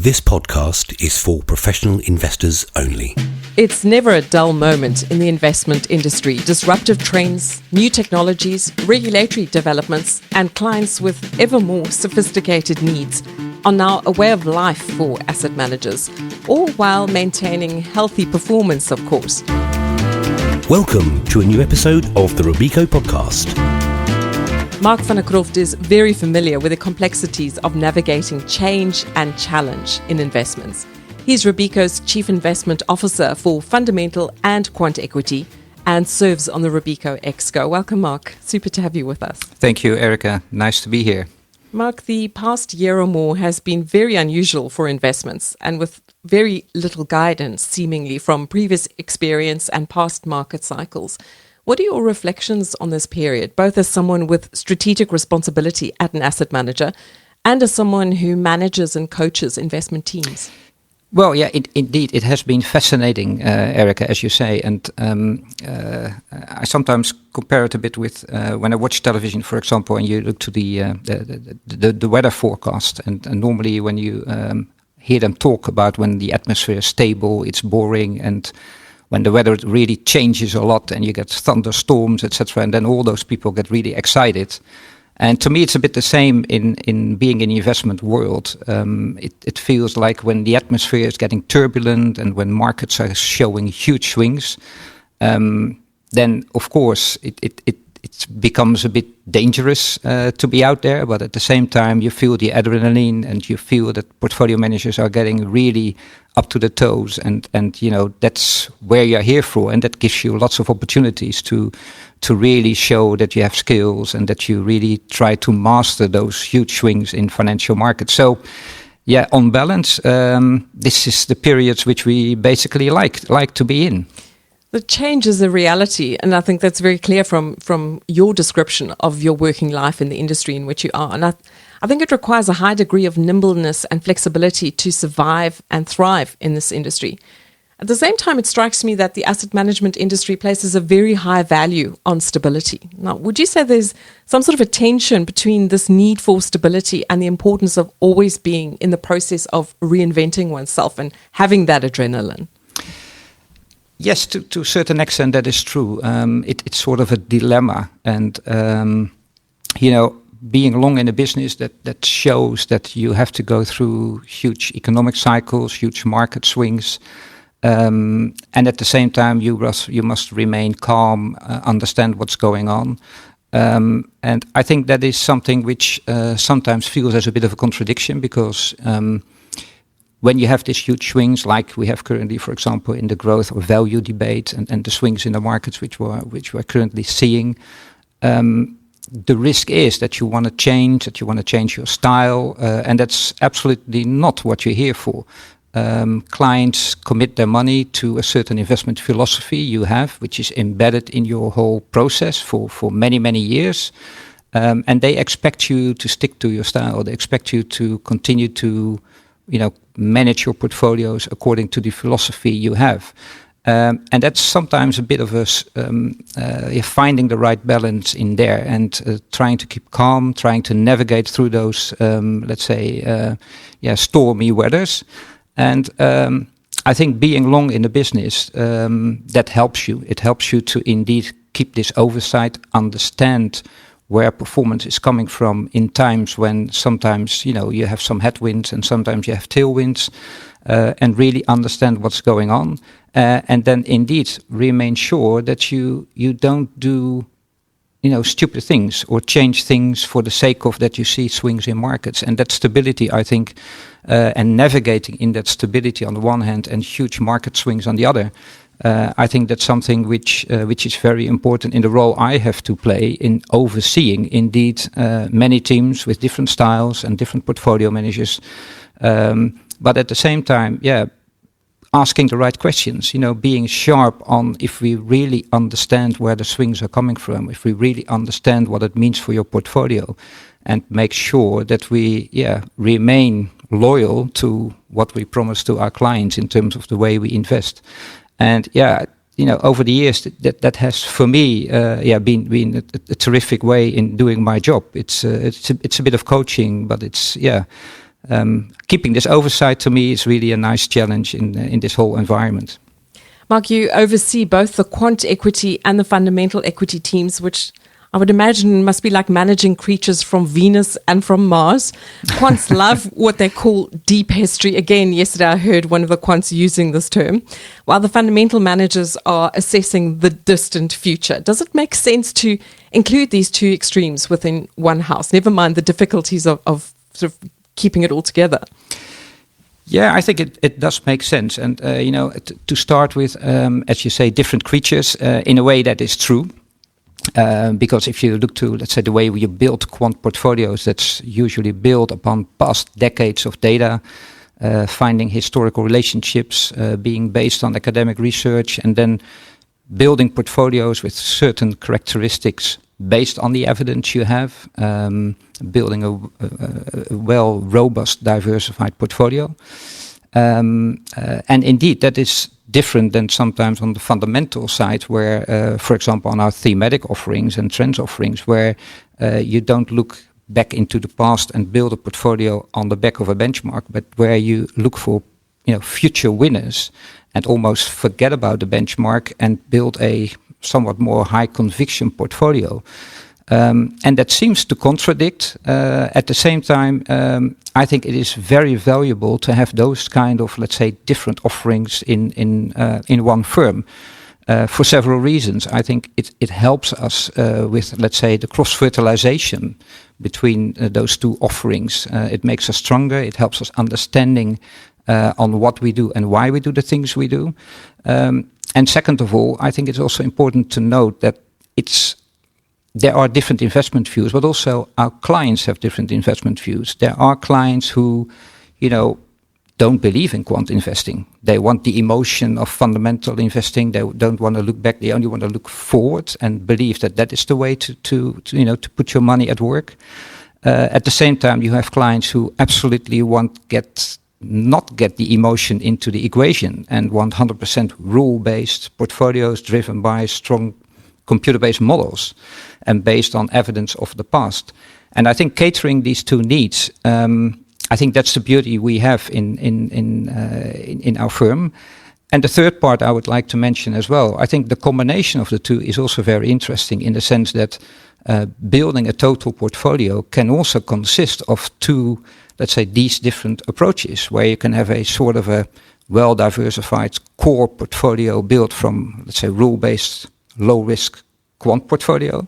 This podcast is for professional investors only. It's never a dull moment in the investment industry. Disruptive trends, new technologies, regulatory developments, and clients with ever more sophisticated needs are now a way of life for asset managers, all while maintaining healthy performance, of course. Welcome to a new episode of the Robeco podcast. Mark van der Croft is very familiar with the complexities of navigating change and challenge in investments. He's Robeco's Chief Investment Officer for Fundamental and Quant Equity and serves on the Robeco Exco. Welcome, Mark. Super to have you with us. Thank you, Erica. Nice to be here. Mark, the past year or more has been very unusual for investments and with very little guidance, seemingly, from previous experience and past market cycles. What are your reflections on this period, both as someone with strategic responsibility at an asset manager and as someone who manages and coaches investment teams? Well, yeah, indeed, it has been fascinating, Erica, as you say. And I sometimes compare it a bit with when I watch television, for example, and you look to the weather forecast. And normally when you hear them talk about when the atmosphere is stable, it's boring, and when the weather really changes a lot and you get thunderstorms, etc., and then all those people get really excited. And to me, it's a bit the same in being in the investment world. It feels like when the atmosphere is getting turbulent and when markets are showing huge swings, then of course it becomes a bit dangerous to be out there. But at the same time, you feel the adrenaline and you feel that portfolio managers are getting really up to the toes, and you know that's where you're here for, and that gives you lots of opportunities to really show that you have skills and that you really try to master those huge swings in financial markets. So, yeah, on balance, this is the periods which we basically like to be in. The change is a reality, and I think that's very clear from your description of your working life in the industry in which you are. And I think it requires a high degree of nimbleness and flexibility to survive and thrive in this industry. At the same time, it strikes me that the asset management industry places a very high value on stability. Now, would you say there's some sort of a tension between this need for stability and the importance of always being in the process of reinventing oneself and having that adrenaline? Yes, to a certain extent, that is true. It's sort of a dilemma. And, being long in a business that shows that you have to go through huge economic cycles, huge market swings. And at the same time, you must remain calm, understand what's going on. And I think that is something which sometimes feels as a bit of a contradiction, because when you have these huge swings, like we have currently, for example, in the growth or value debate, and the swings in the markets which we're currently seeing, the risk is that you want to change your style, and that's absolutely not what you're here for. Clients commit their money to a certain investment philosophy you have, which is embedded in your whole process for many, many years. And they expect you to stick to your style. They expect you to continue to manage your portfolios according to the philosophy you have. And that's sometimes a bit of finding the right balance in there and trying to keep calm, trying to navigate through those, stormy weathers. And I think being long in the business, that helps you. It helps you to indeed keep this oversight, understand where performance is coming from in times when sometimes, you have some headwinds and sometimes you have tailwinds, and really understand what's going on. And then indeed remain sure that you don't do, stupid things or change things for the sake of that you see swings in markets. And that stability, I think, and navigating in that stability on the one hand and huge market swings on the other, I think that's something which is very important in the role I have to play in overseeing, indeed, many teams with different styles and different portfolio managers. But at the same time, asking the right questions, being sharp on if we really understand where the swings are coming from, if we really understand what it means for your portfolio, and make sure that we remain loyal to what we promise to our clients in terms of the way we invest. And over the years, that has for me been a terrific way in doing my job. It's a bit of coaching, but it's keeping this oversight to me is really a nice challenge in this whole environment. Mark, you oversee both the quant equity and the fundamental equity teams, which I would imagine must be like managing creatures from Venus and from Mars. Quants love what they call deep history. Again, yesterday I heard one of the quants using this term, while the fundamental managers are assessing the distant future. Does it make sense to include these two extremes within one house? Never mind the difficulties of sort of keeping it all together. Yeah, I think it does make sense. And, to start with, as you say, different creatures, in a way that is true. Because if you look to, let's say, the way we build quant portfolios, that's usually built upon past decades of data, finding historical relationships, being based on academic research, and then building portfolios with certain characteristics based on the evidence you have, building a well, robust, diversified portfolio. And indeed, that is different than sometimes on the fundamental side where, for example, on our thematic offerings and trends offerings, where you don't look back into the past and build a portfolio on the back of a benchmark, but where you look for, future winners and almost forget about the benchmark and build a somewhat more high conviction portfolio. And that seems to contradict. At the same time, I think it is very valuable to have those kind of, let's say, different offerings in one firm for several reasons. I think it helps us with, let's say, the cross-fertilization between those two offerings. It makes us stronger. It helps us understanding on what we do and why we do the things we do. And second of all, I think it's also important to note that there are different investment views, but also our clients have different investment views. There are clients who, don't believe in quant investing. They want the emotion of fundamental investing. They don't want to look back. They only want to look forward and believe that is the way to put your money at work. At the same time, you have clients who absolutely not get the emotion into the equation and want 100% rule-based portfolios driven by strong computer-based models and based on evidence of the past. And I think catering these two needs, I think that's the beauty we have in our firm. And the third part I would like to mention as well, I think the combination of the two is also very interesting in the sense that building a total portfolio can also consist of two, let's say, these different approaches, where you can have a sort of a well-diversified core portfolio built from, let's say, rule-based, low-risk quant portfolio,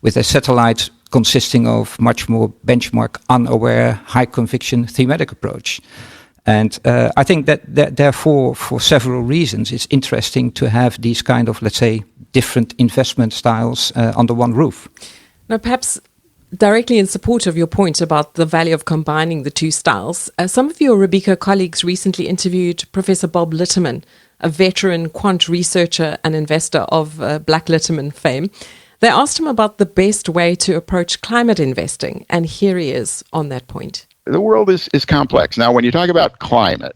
with a satellite consisting of much more benchmark, unaware, high-conviction thematic approach. And I think that therefore, for several reasons, it's interesting to have these kind of, let's say, different investment styles under one roof. Now, perhaps directly in support of your point about the value of combining the two styles, some of your Robeco colleagues recently interviewed Professor Bob Litterman, a veteran quant researcher and investor of Black Litterman fame. They asked him about the best way to approach climate investing, and here he is on that point. The world is complex. Now, when you talk about climate,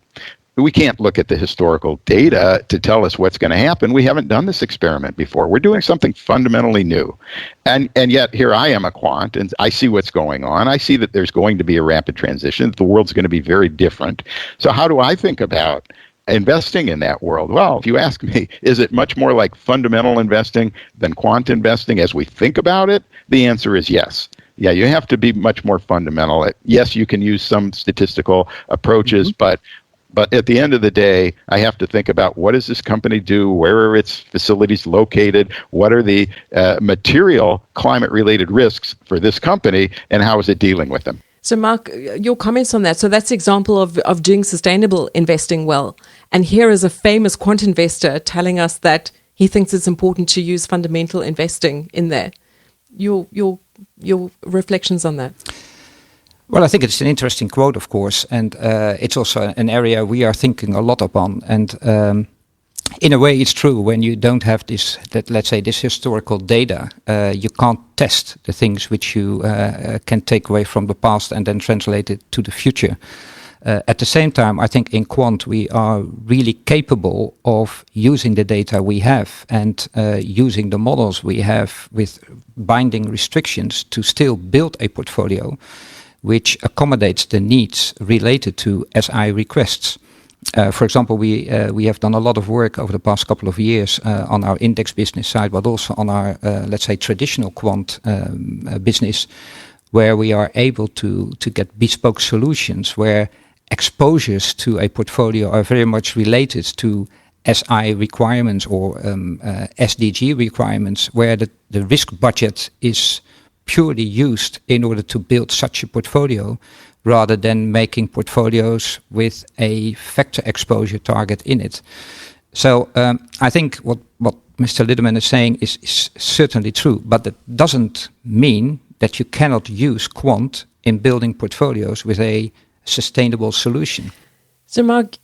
we can't look at the historical data to tell us what's going to happen. We haven't done this experiment before. We're doing something fundamentally new. And yet here I am a quant, and I see what's going on. I see that there's going to be a rapid transition. The world's going to be very different. So how do I think about investing in that world? Well, if you ask me, is it much more like fundamental investing than quant investing as we think about it? The answer is yes. Yeah, you have to be much more fundamental. Yes, you can use some statistical approaches, but at the end of the day, I have to think about what does this company do? Where are its facilities located? What are the material climate-related risks for this company, and how is it dealing with them? So, Mark, your comments on that. So that's an example of doing sustainable investing well. And here is a famous quant investor telling us that he thinks it's important to use fundamental investing in there. Your reflections on that? Well, I think it's an interesting quote, of course, and it's also an area we are thinking a lot upon. And in a way, it's true. When you don't have this historical data, you can't test the things which you can take away from the past and then translate it to the future. At the same time, I think in quant, we are really capable of using the data we have and using the models we have with binding restrictions to still build a portfolio which accommodates the needs related to SI requests. For example, we have done a lot of work over the past couple of years on our index business side, but also on our, let's say, traditional quant business, where we are able to get bespoke solutions where exposures to a portfolio are very much related to SI requirements or SDG requirements, where the risk budget is purely used in order to build such a portfolio, rather than making portfolios with a factor exposure target in it. So I think what Mr. Liddeman is saying is certainly true, but that doesn't mean that you cannot use quant in building portfolios with a sustainable solution. So Mark,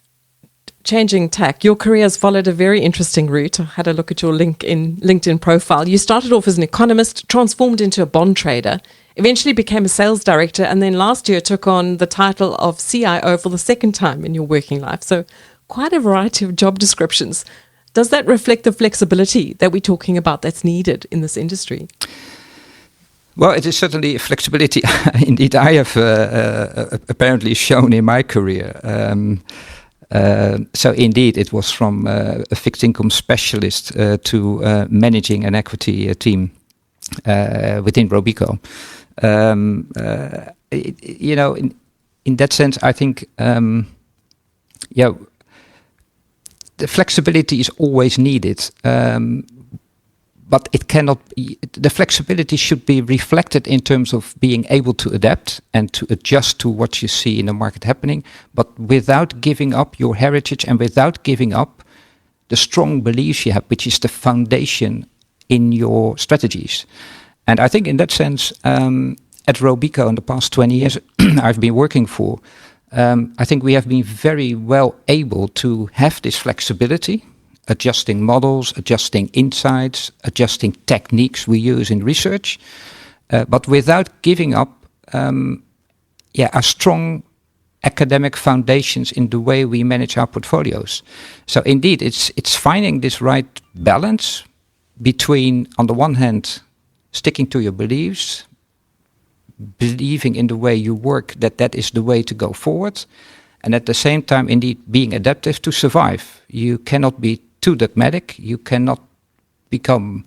changing tack, your career has followed a very interesting route. I had a look at your LinkedIn profile. You started off as an economist, transformed into a bond trader, eventually became a sales director, and then last year took on the title of CIO for the second time in your working life. So quite a variety of job descriptions. Does that reflect the flexibility that we're talking about that's needed in this industry? Well, it is certainly a flexibility indeed I have apparently shown in my career. So indeed, it was from a fixed income specialist to managing an equity team within Robeco. In that sense, I think, the flexibility is always needed. But it cannot be, the flexibility should be reflected in terms of being able to adapt and to adjust to what you see in the market happening, but without giving up your heritage and without giving up the strong beliefs you have, which is the foundation in your strategies. And I think in that sense, at Robeco in the past 20 years I've been working for, I think we have been very well able to have this flexibility, adjusting models, adjusting insights, adjusting techniques we use in research, but without giving up our strong academic foundations in the way we manage our portfolios. So indeed, it's finding this right balance between, on the one hand, sticking to your beliefs, believing in the way you work, that is the way to go forward, and at the same time, indeed, being adaptive to survive. You cannot be too dogmatic. You cannot become,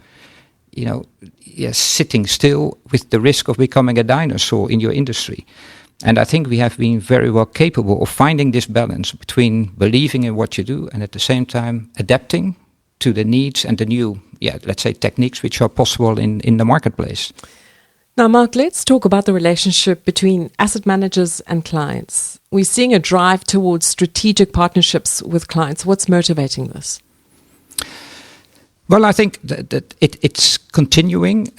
sitting still with the risk of becoming a dinosaur in your industry. And I think we have been very well capable of finding this balance between believing in what you do and at the same time adapting to the needs and the new, let's say, techniques which are possible in the marketplace. Now, Mark, let's talk about the relationship between asset managers and clients. We're seeing a drive towards strategic partnerships with clients. What's motivating this? Well, I think that it's continuing.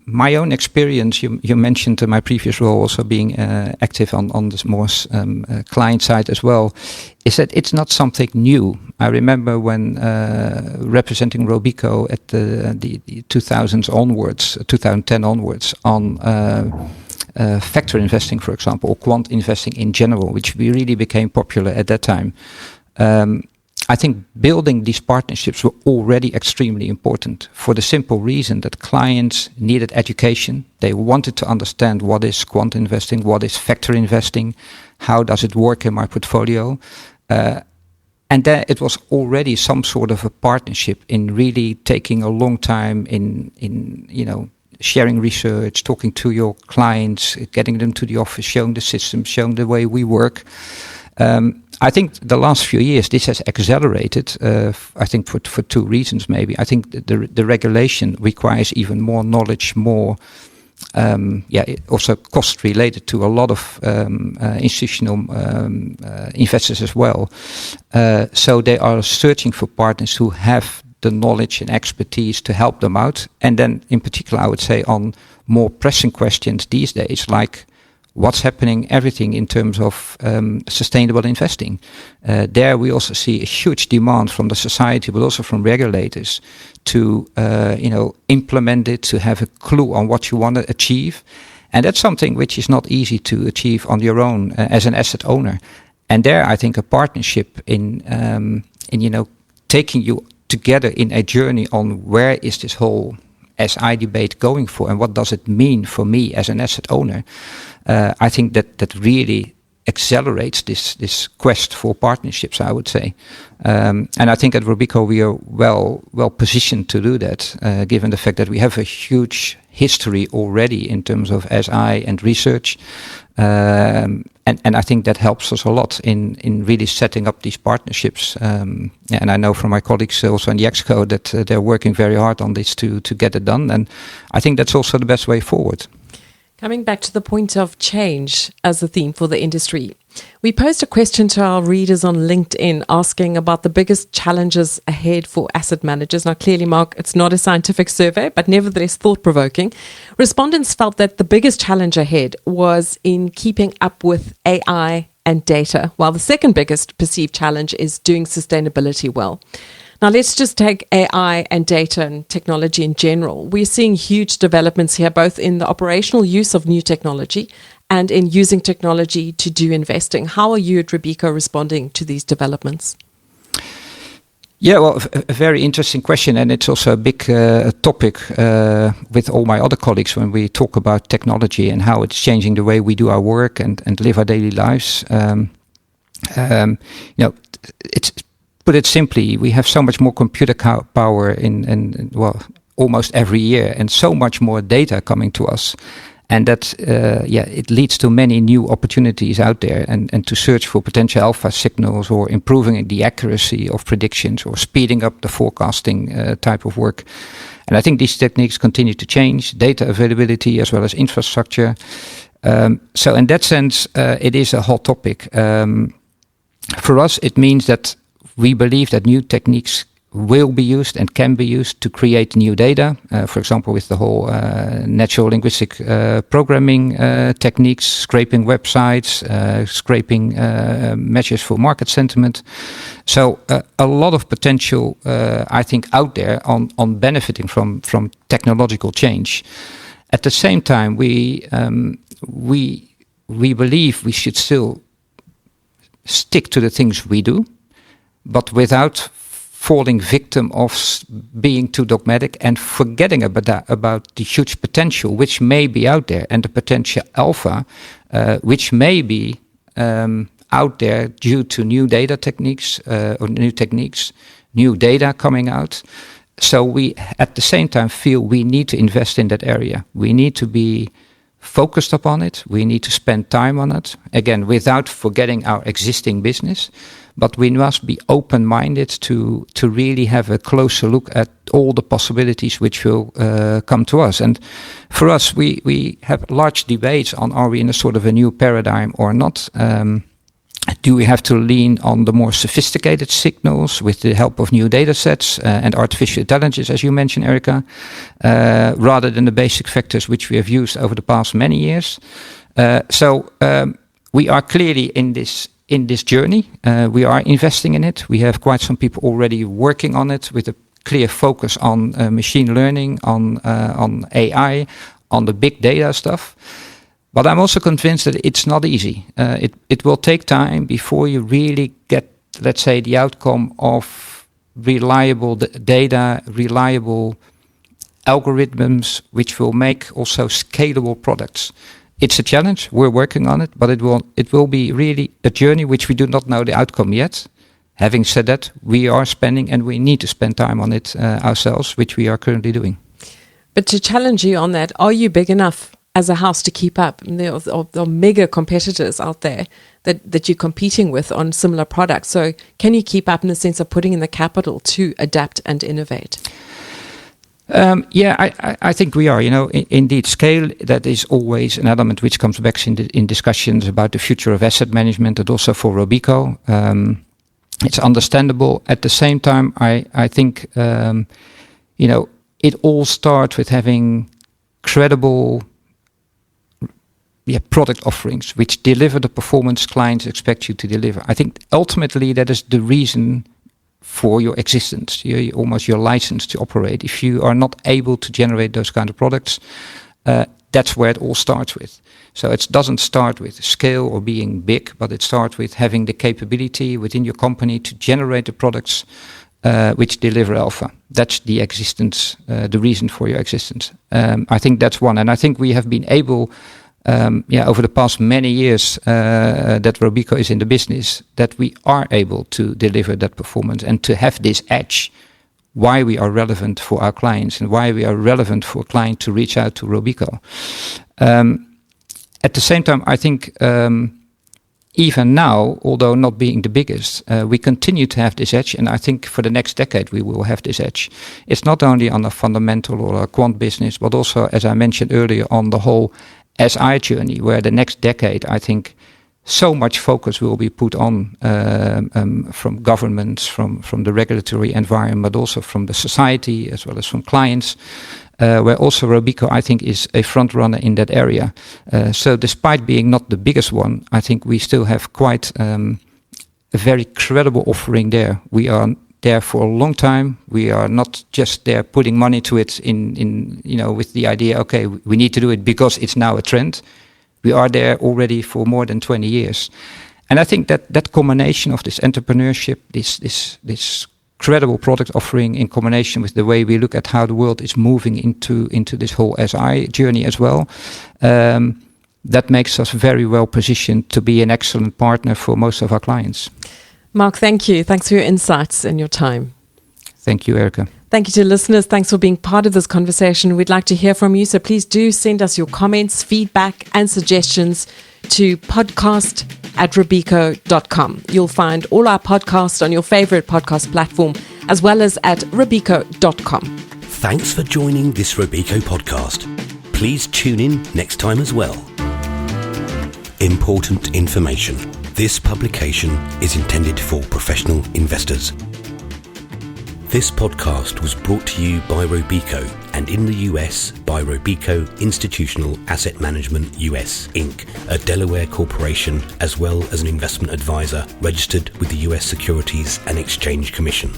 My own experience, you mentioned my previous role also being active on this more client side as well, is that it's not something new. I remember when representing Robeco at the 2000s onwards, 2010 onwards, on factor investing, for example, or quant investing in general, which really became popular at that time. I think building these partnerships were already extremely important for the simple reason that clients needed education. They wanted to understand what is quant investing, what is factor investing, how does it work in my portfolio. And then it was already some sort of a partnership in really taking a long time in sharing research, talking to your clients, getting them to the office, showing the system, showing the way we work. I think the last few years this has accelerated. I think for two reasons maybe. I think the regulation requires even more knowledge, more also cost related to a lot of institutional investors as well. So they are searching for partners who have the knowledge and expertise to help them out. And then in particular, I would say on more pressing questions these days, like what's happening, everything in terms of sustainable investing. There we also see a huge demand from the society, but also from regulators to implement it, to have a clue on what you want to achieve. And that's something which is not easy to achieve on your own as an asset owner. And there I think a partnership in taking you together in a journey on where is this whole SI debate going for, and what does it mean for me as an asset owner? I think that really accelerates this quest for partnerships, I would say. And I think at Robeco we are well positioned to do that, given the fact that we have a huge history already in terms of SI and research. And I think that helps us a lot in really setting up these partnerships. And I know from my colleagues also in the Exco that they're working very hard on this to get it done. And I think that's also the best way forward. Coming back to the point of change as a theme for the industry, we posed a question to our readers on LinkedIn asking about the biggest challenges ahead for asset managers. Now, clearly, Mark, it's not a scientific survey, but nevertheless thought-provoking. Respondents felt that the biggest challenge ahead was in keeping up with AI and data, while the second biggest perceived challenge is doing sustainability well. Now, let's just take AI and data and technology in general. We're seeing huge developments here, both in the operational use of new technology and in using technology to do investing. How are you at Robeco responding to these developments? Yeah, well, a very interesting question, and it's also a big topic with all my other colleagues when we talk about technology and how it's changing the way we do our work and live our daily lives. It's put it simply, we have so much more computer power in almost every year, and so much more data coming to us. And that, it leads to many new opportunities out there and to search for potential alpha signals or improving the accuracy of predictions or speeding up the forecasting type of work. And I think these techniques continue to change, data availability as well as infrastructure. So in that sense, it is a hot topic. For us, it means that we believe that new techniques will be used and can be used to create new data. For example, with the whole natural linguistic programming techniques, scraping websites, scraping measures for market sentiment. So a lot of potential, I think, out there on benefiting from technological change. At the same time, we believe we should still stick to the things we do, but without falling victim of being too dogmatic and forgetting about the huge potential which may be out there, and the potential alpha which may be out there due to new data techniques new data coming out. So we at the same time feel we need to invest in that area. We need to be focused upon it. We need to spend time on it, again, without forgetting our existing business. But we must be open-minded to really have a closer look at all the possibilities which will come to us. And for us, we have large debates on, are we in a sort of a new paradigm or not? Do we have to lean on the more sophisticated signals with the help of new data sets and artificial intelligence, as you mentioned, Erica, rather than the basic factors which we have used over the past many years? So we are clearly in this journey. We are investing in it. We have quite some people already working on it with a clear focus on machine learning, on AI, on the big data stuff. But I'm also convinced that it's not easy. It will take time before you really get, let's say, the outcome of reliable data, reliable algorithms, which will make also scalable products. It's a challenge. We're working on it, but it will be really a journey which we do not know the outcome yet. Having said that, we are spending and we need to spend time on it ourselves, which we are currently doing. But to challenge you on that, are you big enough as a house to keep up? There are mega competitors out there that you're competing with on similar products. So can you keep up in the sense of putting in the capital to adapt and innovate? I think we are. Indeed, scale, that is always an element which comes back in discussions about the future of asset management, and also for Robeco. It's understandable. At the same time, I think, it all starts with having credible product offerings which deliver the performance clients expect you to deliver. I think ultimately that is the reason for your existence, almost your license to operate. If you are not able to generate those kind of products, that's where it all starts with. So it doesn't start with scale or being big, but it starts with having the capability within your company to generate the products which deliver alpha. That's the existence, the reason for your existence. I think that's one. And I think we have been able, over the past many years that Robeco is in the business, that we are able to deliver that performance and to have this edge, why we are relevant for our clients and why we are relevant for a client to reach out to Robeco. At the same time, I think even now, although not being the biggest, we continue to have this edge, and I think for the next decade we will have this edge. It's not only on a fundamental or a quant business, but also, as I mentioned earlier, on the whole SI journey, where the next decade, I think, so much focus will be put on from governments, from the regulatory environment, but also from the society as well as from clients, where also Robeco, I think, is a front runner in that area. So despite being not the biggest one, I think we still have quite a very credible offering there. We are there for a long time. We are not just there putting money to it in with the idea, okay, we need to do it because it's now a trend. We are there already for more than 20 years. And I think that combination of this entrepreneurship, this credible product offering in combination with the way we look at how the world is moving into this whole SI journey as well, that makes us very well positioned to be an excellent partner for most of our clients. Mark, thank you. Thanks for your insights and your time. Thank you, Erica. Thank you to listeners. Thanks for being part of this conversation. We'd like to hear from you, so please do send us your comments, feedback and suggestions to podcast@robeco.com. You'll find all our podcasts on your favorite podcast platform, as well as at robeco.com. Thanks for joining this Robeco podcast. Please tune in next time as well. Important information. This publication is intended for professional investors. This podcast was brought to you by Robeco and in the US by Robeco Institutional Asset Management US, Inc., a Delaware corporation, as well as an investment advisor registered with the US Securities and Exchange Commission.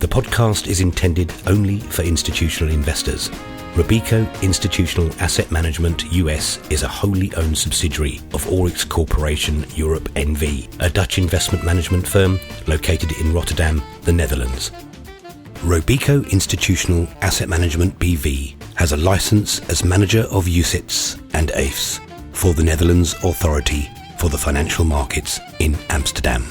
The podcast is intended only for institutional investors. Robeco Institutional Asset Management US is a wholly owned subsidiary of Oryx Corporation Europe NV, a Dutch investment management firm located in Rotterdam, the Netherlands. Robeco Institutional Asset Management BV has a license as manager of UCITS and AIFs for the Netherlands Authority for the Financial Markets in Amsterdam.